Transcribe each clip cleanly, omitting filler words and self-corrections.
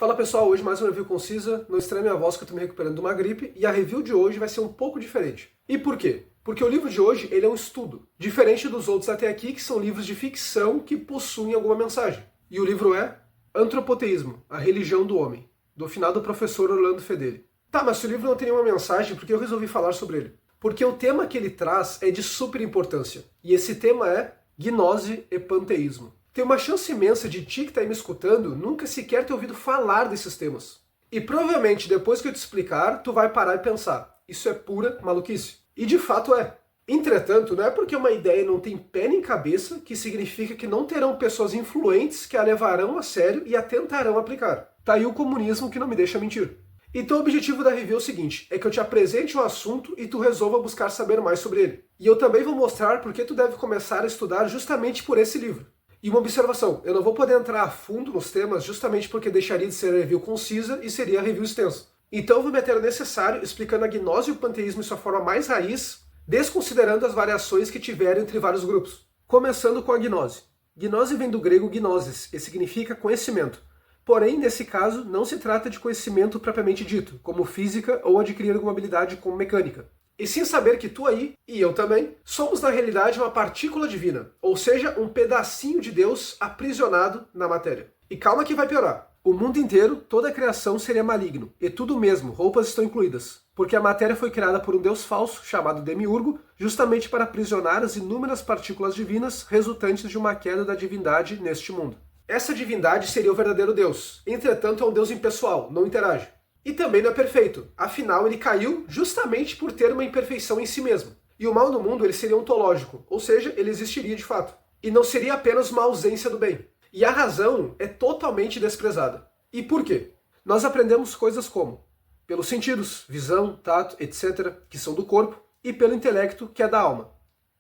Fala pessoal, hoje mais uma review concisa, não estranhe minha voz que eu tô me recuperando de uma gripe, e a review de hoje vai ser um pouco diferente. E por quê? Porque o livro de hoje ele é um estudo, diferente dos outros até aqui que são livros de ficção que possuem alguma mensagem. E o livro é Antropoteísmo, a religião do homem, do finado professor Orlando Fedeli. Tá, mas se o livro não tem nenhuma mensagem, por que eu resolvi falar sobre ele? Porque o tema que ele traz é de super importância, e esse tema é gnose e panteísmo. Tem uma chance imensa de ti que tá aí me escutando nunca sequer ter ouvido falar desses temas. E provavelmente depois que eu te explicar, tu vai parar e pensar, isso é pura maluquice. E de fato é. Entretanto, não é porque uma ideia não tem pé nem cabeça que significa que não terão pessoas influentes que a levarão a sério e a tentarão aplicar. Tá aí o comunismo que não me deixa mentir. Então o objetivo da review é o seguinte, é que eu te apresente o assunto e tu resolva buscar saber mais sobre ele. E eu também vou mostrar por que tu deve começar a estudar justamente por esse livro. E uma observação, eu não vou poder entrar a fundo nos temas justamente porque deixaria de ser a review concisa e seria a review extensa. Então eu vou meter o necessário explicando a gnose e o panteísmo em sua forma mais raiz, desconsiderando as variações que tiveram entre vários grupos. Começando com a gnose. Gnose vem do grego gnosis, e significa conhecimento. Porém, nesse caso, não se trata de conhecimento propriamente dito, como física ou adquirir alguma habilidade como mecânica. E sim saber que tu aí, e eu também, somos na realidade uma partícula divina, ou seja, um pedacinho de Deus aprisionado na matéria. E calma que vai piorar. O mundo inteiro, toda a criação seria maligno, e tudo mesmo, roupas estão incluídas, porque a matéria foi criada por um Deus falso, chamado Demiurgo, justamente para aprisionar as inúmeras partículas divinas resultantes de uma queda da divindade neste mundo. Essa divindade seria o verdadeiro Deus, entretanto é um Deus impessoal, não interage. E também não é perfeito, afinal ele caiu justamente por ter uma imperfeição em si mesmo. E o mal no mundo ele seria ontológico, ou seja, ele existiria de fato. E não seria apenas uma ausência do bem. E a razão é totalmente desprezada. E por quê? Nós aprendemos coisas como pelos sentidos, visão, tato, etc., que são do corpo, e pelo intelecto, que é da alma.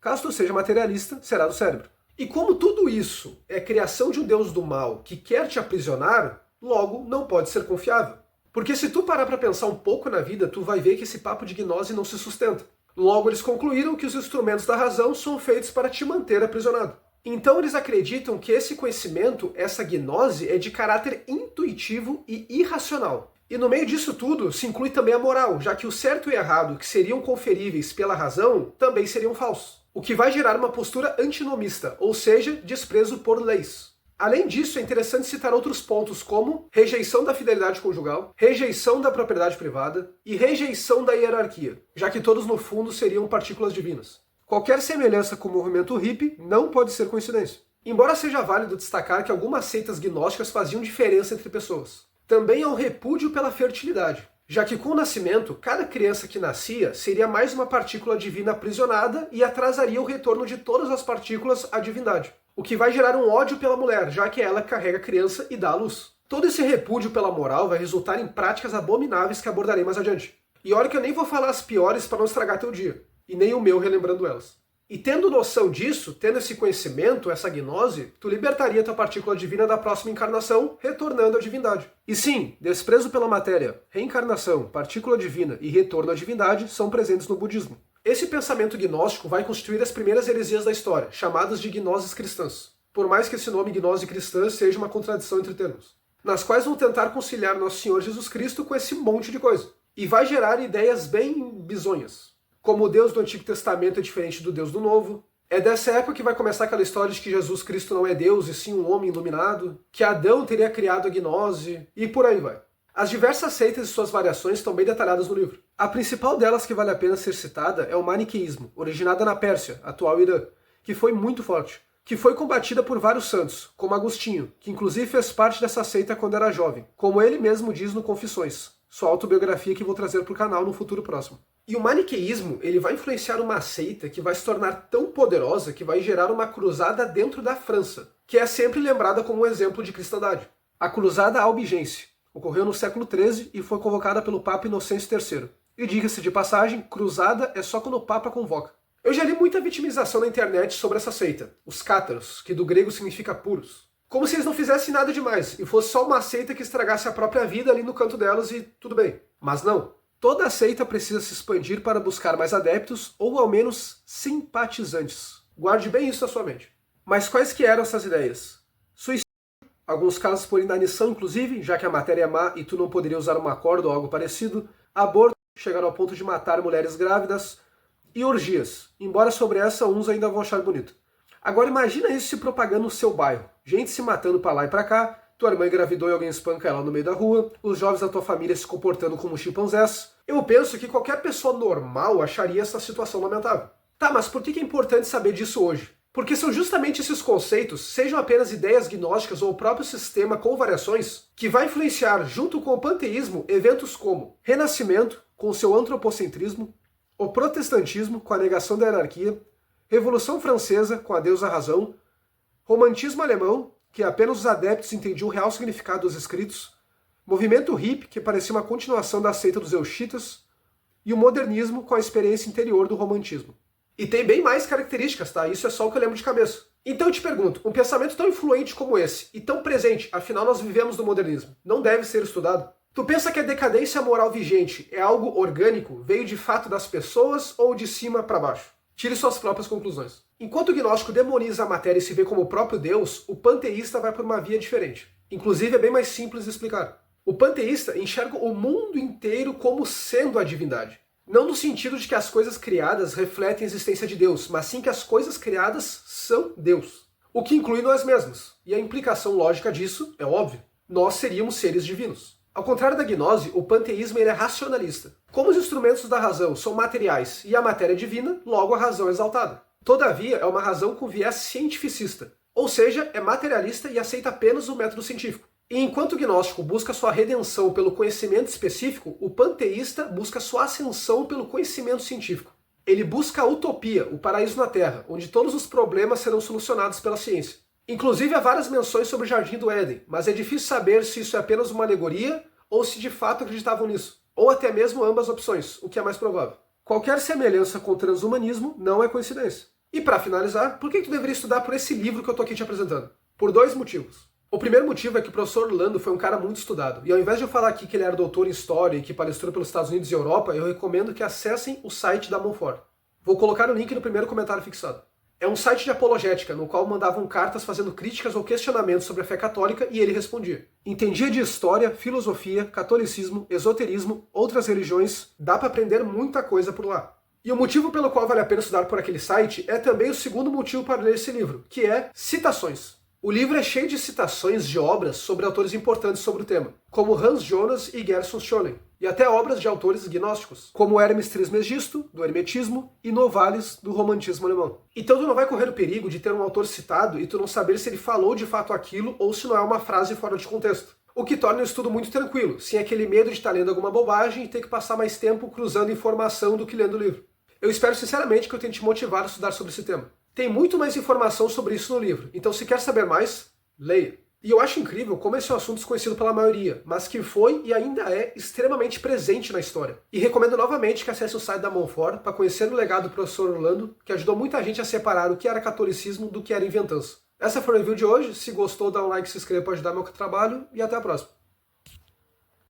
Caso tu seja materialista, será do cérebro. E como tudo isso é criação de um Deus do mal que quer te aprisionar, logo não pode ser confiável. Porque se tu parar para pensar um pouco na vida, tu vai ver que esse papo de gnose não se sustenta. Logo, eles concluíram que os instrumentos da razão são feitos para te manter aprisionado. Então eles acreditam que esse conhecimento, essa gnose, é de caráter intuitivo e irracional. E no meio disso tudo se inclui também a moral, já que o certo e errado que seriam conferíveis pela razão também seriam falsos. O que vai gerar uma postura antinomista, ou seja, desprezo por leis. Além disso, é interessante citar outros pontos como rejeição da fidelidade conjugal, rejeição da propriedade privada e rejeição da hierarquia, já que todos no fundo seriam partículas divinas. Qualquer semelhança com o movimento hippie não pode ser coincidência. Embora seja válido destacar que algumas seitas gnósticas faziam diferença entre pessoas. Também há um repúdio pela fertilidade, já que com o nascimento, cada criança que nascia seria mais uma partícula divina aprisionada e atrasaria o retorno de todas as partículas à divindade. O que vai gerar um ódio pela mulher, já que é ela que carrega a criança e dá à luz. Todo esse repúdio pela moral vai resultar em práticas abomináveis que abordarei mais adiante. E olha que eu nem vou falar as piores para não estragar teu dia, e nem o meu relembrando elas. E tendo noção disso, tendo esse conhecimento, essa gnose, tu libertaria tua partícula divina da próxima encarnação, retornando à divindade. E sim, desprezo pela matéria, reencarnação, partícula divina e retorno à divindade são presentes no budismo. Esse pensamento gnóstico vai constituir as primeiras heresias da história, chamadas de gnoses cristãs. Por mais que esse nome gnose cristã seja uma contradição entre termos. Nas quais vão tentar conciliar Nosso Senhor Jesus Cristo com esse monte de coisa. E vai gerar ideias bem bizonhas. Como o Deus do Antigo Testamento é diferente do Deus do Novo. É dessa época que vai começar aquela história de que Jesus Cristo não é Deus e sim um homem iluminado. Que Adão teria criado a gnose. E por aí vai. As diversas seitas e suas variações estão bem detalhadas no livro. A principal delas que vale a pena ser citada é o maniqueísmo, originada na Pérsia, atual Irã, que foi muito forte, que foi combatida por vários santos, como Agostinho, que inclusive fez parte dessa seita quando era jovem, como ele mesmo diz no Confissões, sua autobiografia que vou trazer para o canal no futuro próximo. E o maniqueísmo ele vai influenciar uma seita que vai se tornar tão poderosa que vai gerar uma cruzada dentro da França, que é sempre lembrada como um exemplo de cristandade. A Cruzada Albigense. Ocorreu no século XIII e foi convocada pelo Papa Inocêncio III. E diga-se de passagem, cruzada é só quando o Papa convoca. Eu já li muita vitimização na internet sobre essa seita, os cátaros, que do grego significa puros. Como se eles não fizessem nada demais, e fosse só uma seita que estragasse a própria vida ali no canto delas e tudo bem. Mas não. Toda seita precisa se expandir para buscar mais adeptos, ou ao menos simpatizantes. Guarde bem isso na sua mente. Mas quais que eram essas ideias? Suicídio, alguns casos por inanição inclusive, já que a matéria é má e tu não poderia usar uma corda ou algo parecido, aborto, chegar ao ponto de matar mulheres grávidas, e orgias, embora sobre essa uns ainda vão achar bonito. Agora imagina isso se propagando no seu bairro, gente se matando pra lá e pra cá, tua irmã engravidou e alguém espanca ela no meio da rua, os jovens da tua família se comportando como chimpanzés. Eu penso que qualquer pessoa normal acharia essa situação lamentável. Tá, mas por que é importante saber disso hoje? Porque são justamente esses conceitos, sejam apenas ideias gnósticas ou o próprio sistema com variações, que vai influenciar, junto com o panteísmo, eventos como Renascimento, com seu antropocentrismo, o protestantismo, com a negação da hierarquia, Revolução Francesa, com a deusa razão, Romantismo alemão, que apenas os adeptos entendiam o real significado dos escritos, Movimento hippie, que parecia uma continuação da seita dos euchitas, e o modernismo, com a experiência interior do romantismo. E tem bem mais características, tá? Isso é só o que eu lembro de cabeça. Então eu te pergunto, um pensamento tão influente como esse, e tão presente, afinal nós vivemos no modernismo, não deve ser estudado? Tu pensa que a decadência moral vigente é algo orgânico, veio de fato das pessoas ou de cima para baixo? Tire suas próprias conclusões. Enquanto o gnóstico demoniza a matéria e se vê como o próprio Deus, o panteísta vai por uma via diferente. Inclusive é bem mais simples de explicar. O panteísta enxerga o mundo inteiro como sendo a divindade. Não no sentido de que as coisas criadas refletem a existência de Deus, mas sim que as coisas criadas são Deus. O que inclui nós mesmos. E a implicação lógica disso é óbvia. Nós seríamos seres divinos. Ao contrário da gnose, o panteísmo ele é racionalista. Como os instrumentos da razão são materiais e a matéria é divina, logo a razão é exaltada. Todavia, é uma razão com viés cientificista, ou seja, é materialista e aceita apenas o método científico. E enquanto o gnóstico busca sua redenção pelo conhecimento específico, o panteísta busca sua ascensão pelo conhecimento científico. Ele busca a utopia, o paraíso na Terra, onde todos os problemas serão solucionados pela ciência. Inclusive há várias menções sobre o Jardim do Éden, mas é difícil saber se isso é apenas uma alegoria ou se de fato acreditavam nisso. Ou até mesmo ambas opções, o que é mais provável. Qualquer semelhança com o transhumanismo não é coincidência. E para finalizar, por que tu deveria estudar por esse livro que eu tô aqui te apresentando? Por dois motivos. O primeiro motivo é que o professor Orlando foi um cara muito estudado, e ao invés de eu falar aqui que ele era doutor em História e que palestrou pelos Estados Unidos e Europa, eu recomendo que acessem o site da Montfort. Vou colocar o link no primeiro comentário fixado. É um site de apologética, no qual mandavam cartas fazendo críticas ou questionamentos sobre a fé católica e ele respondia. Entendia de história, filosofia, catolicismo, esoterismo, outras religiões, dá para aprender muita coisa por lá. E o motivo pelo qual vale a pena estudar por aquele site é também o segundo motivo para ler esse livro, que é citações. O livro é cheio de citações de obras sobre autores importantes sobre o tema, como Hans Jonas e Gerson Scholem, e até obras de autores gnósticos, como Hermes Trismegisto, do Hermetismo, e Novalis, do Romantismo alemão. Então tu não vai correr o perigo de ter um autor citado e tu não saber se ele falou de fato aquilo ou se não é uma frase fora de contexto. O que torna o estudo muito tranquilo, sem aquele medo de estar lendo alguma bobagem e ter que passar mais tempo cruzando informação do que lendo o livro. Eu espero sinceramente que eu tenha te motivado a estudar sobre esse tema. Tem muito mais informação sobre isso no livro, então se quer saber mais, leia. E eu acho incrível como esse é um assunto desconhecido pela maioria, mas que foi e ainda é extremamente presente na história. E recomendo novamente que acesse o site da Montfort para conhecer o legado do professor Orlando, que ajudou muita gente a separar o que era catolicismo do que era inventança. Essa foi a review de hoje. Se gostou, dá um like, se inscreva para ajudar meu trabalho e até a próxima.